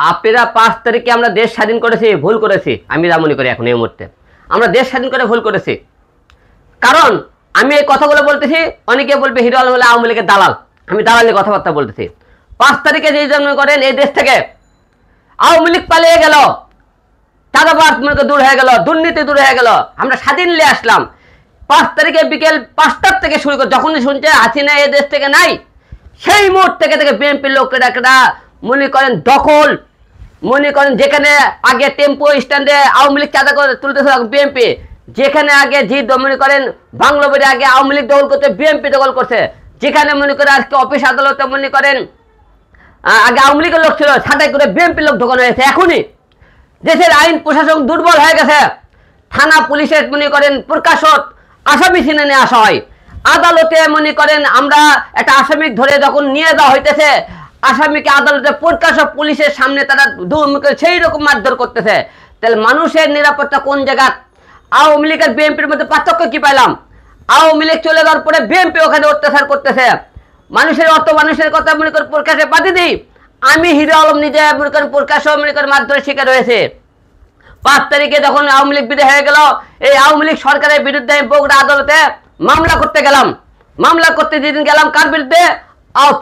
আপনারা 5 তারিখে আমরা দেশ স্বাধীন করেছি, ভুল করেছি। আমি যা মনে করি এখন এই মুহূর্তে আমরা দেশ স্বাধীন করে ভুল করেছি। কারণ আমি এই কথাগুলো বলতেছি, অনেকে বলবে হিরো আলম হলে আওয়ামী লীগের দালাল। আমি দালালের কথাবার্তা বলতেছি। 5 তারিখে যেই জন্য করেন এই দেশ থেকে আওয়ামী লীগ পালিয়ে গেল, চাঁদাবাজ দূর হয়ে গেল, দুর্নীতি দূর হয়ে গেল, আমরা স্বাধীন নিয়ে আসলাম। 5 তারিখে বিকেল 5টার থেকে শুরু করে যখনই শুনছে হাসিনা এই দেশ থেকে নাই, সেই মুহূর্ত থেকে বিএনপির লোকেরা একটা মনে করেন দখল, মনে করেন যেখানে আগে টেম্পো স্ট্যান্ডে আওয়ামী লীগ চাঁদা করে তুলতেছে বিএনপি, যেখানে আগে যে মনে করেন বাংলা বাড়ি আগে আওয়ামী লীগ দখল করতে বিএনপি দখল করছে, যেখানে মনে করেন আজকে অফিস আদালতে মনে করেন আগে আওয়ামী লীগের লোক ছিল, ছাঁটাই করে বিএনপির লোক ঢোকানো হয়েছে। এখনই দেশের আইন প্রশাসন দুর্বল হয়ে গেছে। থানা পুলিশের মনে করেন প্রকাশক আসামি ছিনে নিয়ে আসা হয়, আদালতে মনে করেন আমরা একটা আসামিক ধরে যখন নিয়ে যাওয়া হইতেছে, আসামিকে আদালতে প্রকাশক পুলিশের সামনে তারা সেই রকম মারধর করতেছে। তাহলে মানুষের নিরাপত্তা কোন জায়গা? আওয়ামী লীগ আর বিএনপির মধ্যে পার্থক্য কি পাইলাম? আওয়ামী লীগ চলে যাওয়ার পরে বিএনপি ওখানে অত্যাচার করতেছে। মানুষের অত মানুষের কথা মনে করেন প্রকাশে বাদে দিই, আমি হিরো আলম নিজে মনে করেন প্রকাশ মনে করেন মারধরের শিকার হয়েছে। 5 তারিখে যখন আওয়ামী লীগ বিদায় হয়ে গেল, এই আওয়ামী লীগ সরকারের বিরুদ্ধে আমি বগুড়া আদালতে মামলা করতে গেলাম। মামলা করতে যেদিন গেলাম কার বিরুদ্ধে?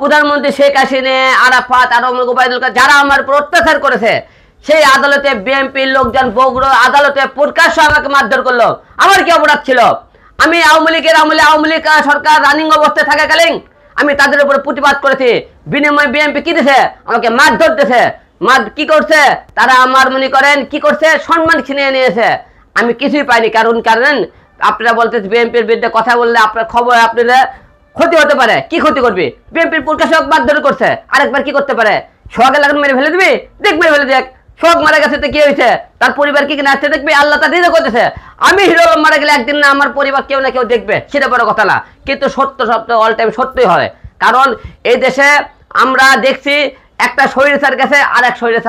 প্রধানমন্ত্রী শেখ হাসিনা, আরাফাত, আর ওবায়দুল কাদের, যারা আমার উপর অত্যাচার করেছে, সেই আদালতে বিএনপির লোকজন বগুড়া আদালতে প্রকাশ্য আমাকে মারধর করলো। আমার কি অপরাধ ছিল? আমি আওয়ামী লীগের আওয়ামী লীগ সরকার রানিং অবস্থায় থাকাকালীন আমি তাদের উপরে প্রতিবাদ করেছি। বিনিময়ে বিএনপি কি দিছে? আমাকে মারধর দিছে। কি করছে তারা? আমার মনে করেন কি করছে? সম্মান ছিনিয়ে নিয়েছে। আমি কিছুই পাইনি। কারণ আপনারা বলতে বিএনপির বিরুদ্ধে কথা বললে আপনার খবর আপনাদের ক্ষতি হতে পারে। কি ক্ষতি করবে? বিএনপির প্রকাশক মারধর করছে, আরেকবার কি করতে পারে? সোহাগের লাগান মেরে ফেলে দিবি? দেখ মেরে ফেলে দেখ। সোহাগ মারা গেছে তো কি হয়েছে? তার পরিবার কি কিনা আসছে দেখবি, আল্লাহ তার রিজা করতেছে। আমি হিরো আলম মারা গেলে একদিন না আমার পরিবার কেউ না কেউ দেখবে, সেটা বড় কথা না। কিন্তু সত্য সত্য অল টাইম সত্যই হয়। কারণ এই দেশে আমরা দেখছি একটা শরীরের কাছে আর এক শরীরের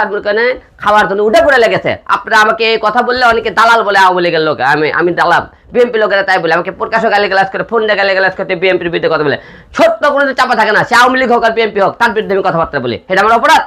খাওয়ার জন্য উঠে পড়ে লেগেছে। আপনারা আমাকে এই কথা বললে অনেকে দালাল বলে আওয়ামী লীগের লোক, আমি দালাল। বিএনপি লোকেরা তাই বলে আমাকে প্রকাশক গালিগালাজ করে, ফোন দিয়ে গালিগালাজ করতে বিএনপির বিরুদ্ধে কথা বলে। সত্য কোনো চাপা থাকে না, সে আওয়ামী লীগ হোক আর বিএনপি হোক, তার বিরুদ্ধে আমি কথাবার্তা বলি। এটা আমার অপরাধ?